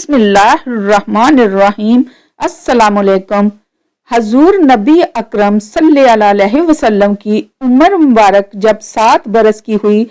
بسم اللہ الرحمن الرحیم۔ السلام علیکم۔ حضور نبی اکرم صلی اللہ علیہ وسلم کی عمر مبارک جب 7 برس کی ہوئی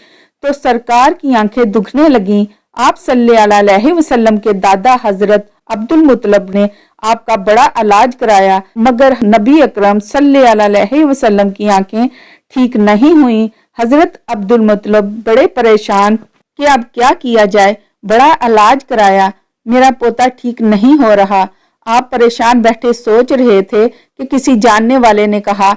تو سرکار کی آنکھیں دکھنے لگیں۔ آپ صلی اللہ علیہ وسلم کے دادا حضرت عبد المطلب نے آپ کا بڑا علاج کرایا، مگر نبی اکرم صلی اللہ علیہ وسلم کی آنکھیں ٹھیک نہیں ہوئیں۔ حضرت عبد المطلب بڑے پریشان کہ اب کیا کیا جائے۔ بڑا علاج کرایا، میرا پوتا ٹھیک نہیں ہو رہا۔ آپ پریشان بیٹھے سوچ رہے تھے کہ کسی جاننے والے نے کہا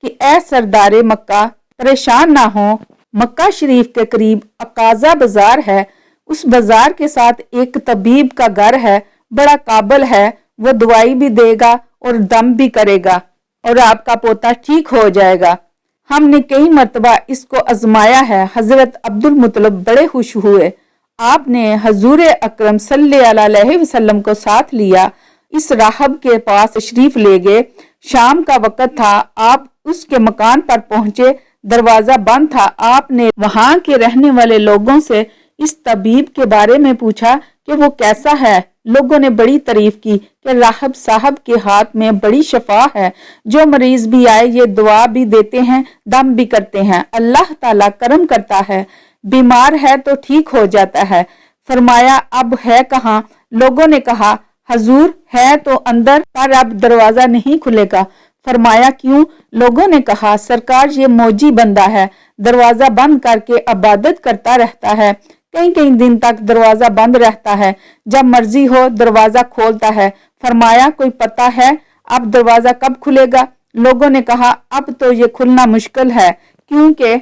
کہ اے سردار مکہ، پریشان نہ ہو، مکہ شریف کے قریب عکازہ بازار ہے، اس بازار کے ساتھ ایک طبیب کا گھر ہے، بڑا قابل ہے، وہ دوائی بھی دے گا اور دم بھی کرے گا اور آپ کا پوتا ٹھیک ہو جائے گا۔ ہم نے کئی مرتبہ اس کو آزمایا ہے۔ حضرت عبد المطلب بڑے خوش ہوئے۔ آپ نے حضور اکرم صلی اللہ علیہ وسلم کو ساتھ لیا، اس راہب کے پاس تشریف لے گئے۔ شام کا وقت تھا، آپ اس کے مکان پر پہنچے، دروازہ بند تھا۔ آپ نے وہاں کے رہنے والے لوگوں سے اس طبیب کے بارے میں پوچھا کہ وہ کیسا ہے۔ لوگوں نے بڑی تعریف کی کہ راہب صاحب کے ہاتھ میں بڑی شفا ہے، جو مریض بھی آئے یہ دعا بھی دیتے ہیں، دم بھی کرتے ہیں، اللہ تعالیٰ کرم کرتا ہے، بیمار ہے تو ٹھیک ہو جاتا ہے۔ فرمایا اب ہے کہاں؟ لوگوں نے کہا حضور ہے تو اندر، پر اب دروازہ نہیں کھلے گا۔ فرمایا کیوں؟ لوگوں نے کہا سرکار یہ موجی بندہ ہے، دروازہ بند کر کے عبادت کرتا رہتا ہے، کئی دن تک دروازہ بند رہتا ہے، جب مرضی ہو دروازہ کھولتا ہے۔ فرمایا کوئی پتہ ہے اب دروازہ کب کھلے گا؟ لوگوں نے کہا اب تو یہ کھلنا مشکل ہے، کیونکہ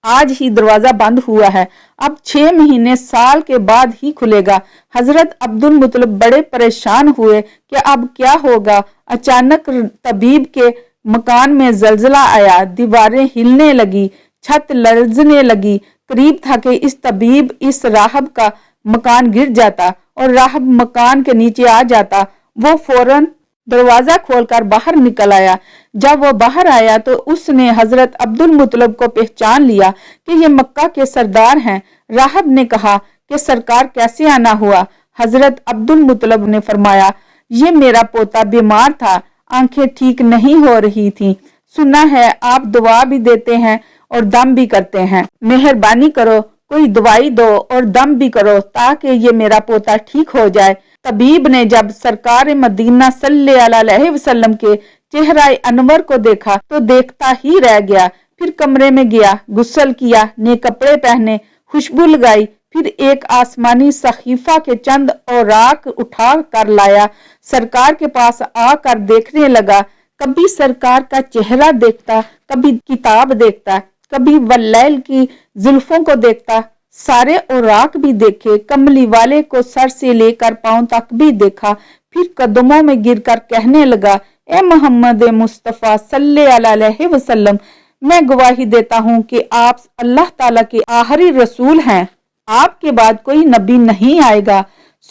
آج ہی دروازہ بند ہوا ہے، اب 6 مہینے سال کے بعد ہی کھلے گا۔ حضرت عبد المطلب بڑے پریشان ہوئے کہ اب کیا ہوگا۔ اچانک طبیب کے مکان میں زلزلہ آیا، دیواریں ہلنے لگی، چھت لرزنے لگی۔ قریب تھا کہ اس طبیب اس راہب کا مکان گر جاتا اور راہب مکان کے نیچے آ جاتا۔ وہ فوراً دروازہ کھول کر باہر نکل آیا۔ جب وہ باہر آیا تو اس نے حضرت عبد المطلب کو پہچان لیا کہ یہ مکہ کے سردار ہیں۔ راہب نے کہا کہ سرکار کیسے آنا ہوا؟ حضرت عبد المطلب نے فرمایا یہ میرا پوتا بیمار تھا، آنکھیں ٹھیک نہیں ہو رہی تھیں، سنا ہے آپ دعا بھی دیتے ہیں اور دم بھی کرتے ہیں، مہربانی کرو کوئی دوائی دو اور دم بھی کرو تاکہ یہ میرا پوتا ٹھیک ہو جائے۔ طبیب نے جب سرکار مدینہ صلی اللہ علیہ وسلم کے چہرہ انور کو دیکھا تو دیکھتا ہی رہ گیا۔ پھر کمرے میں گیا، غسل کیا، نئے کپڑے پہنے، خوشبو لگائی، پھر ایک آسمانی صحیفہ کے چند اوراق اٹھا کر لایا، سرکار کے پاس آ کر دیکھنے لگا۔ کبھی سرکار کا چہرہ دیکھتا، کبھی کتاب دیکھتا، کبھی واللیل کی زلفوں کو دیکھتا۔ سارے اوراق بھی دیکھے، کملی والے کو سر سے لے کر پاؤں تک بھی دیکھا، پھر قدموں میں گر کر کہنے لگا اے محمد مصطفیٰ صلی اللہ علیہ وسلم، میں گواہی دیتا ہوں کہ آپ اللہ تعالیٰ کے آخری رسول ہیں، آپ کے بعد کوئی نبی نہیں آئے گا۔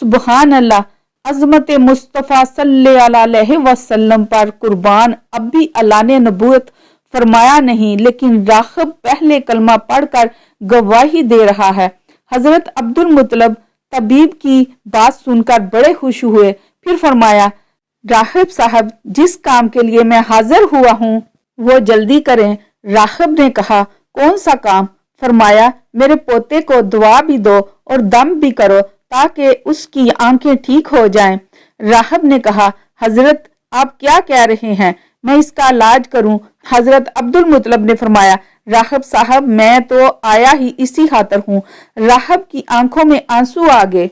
سبحان اللہ، عظمت مصطفیٰ صلی اللہ علیہ وسلم پر قربان، اب بھی اللہ نے نبوت فرمایا نہیں، لیکن راغب پہلے کلمہ پڑھ کر گواہی دے رہا ہے۔ حضرت عبد المطلب طبیب کی بات سن کر بڑے خوش ہوئے۔ پھر فرمایا راغب صاحب جس کام کے لیے میں حاضر ہوا ہوں وہ جلدی کریں۔ راغب نے کہا کون سا کام؟ فرمایا میرے پوتے کو دعا بھی دو اور دم بھی کرو تاکہ اس کی آنکھیں ٹھیک ہو جائیں۔ راغب نے کہا حضرت آپ کیا کہہ رہے ہیں، میں اس کا علاج کروں؟ حضرت عبد المطلب نے فرمایا راغب صاحب میں تو آیا ہی اسی خاطر ہوں۔ راغب کی آنکھوں میں آنسو آ گئے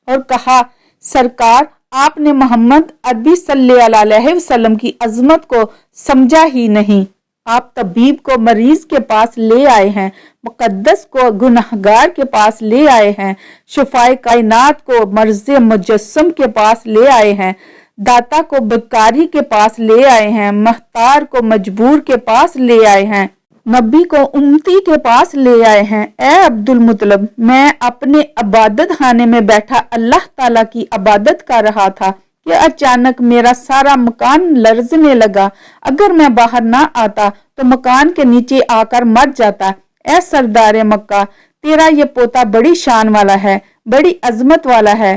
اور کہا سرکار آپ نے محمد عربی صلی اللہ علیہ وسلم کی عظمت کو سمجھا ہی نہیں۔ آپ طبیب کو مریض کے پاس لے آئے ہیں، مقدس کو گنہگار کے پاس لے آئے ہیں، شفائے کائنات کو مرض مجسم کے پاس لے آئے ہیں، داتا کو بکاری کے پاس لے آئے ہیں، محتار کو مجبور کے پاس لے آئے ہیں، نبی کو امتی کے پاس لے آئے ہیں۔ اے عبد المطلب میں اپنے عبادت خانے میں بیٹھا اللہ تعالیٰ کی عبادت کر رہا تھا کہ اچانک میرا سارا مکان لرزنے لگا، اگر میں باہر نہ آتا تو مکان کے نیچے آ کر مر جاتا۔ اے سردار مکہ تیرا یہ پوتا بڑی شان والا ہے، بڑی عظمت والا ہے،